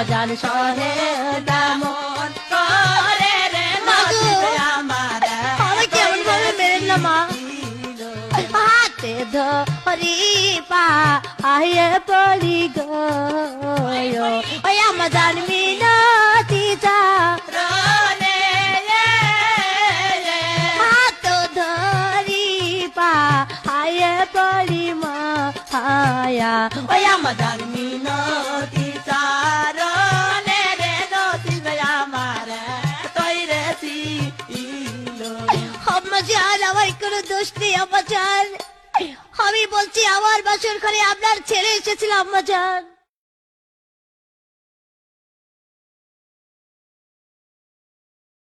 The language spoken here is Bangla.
আম্মাজান সহে তেমন করে রে নসিবে আমার আমি কেমন ভাবে মেরেন না মা হাতে ধরি পা আয়ে পড়ি গো ওই আম্মাজান মিনতি রনে হাত ধরি পা আয়ে পড়ি মা হায়া ওই আম্মাজান মিনতি রনে রে নসিবে আমার তৈরে ছিল আম্মাজান আমার কোনো দোষ নেই আম্মাজান আমি বলছি আমার বাসর ঘরে আপনার ছেলে এসেছিল আম্মাজান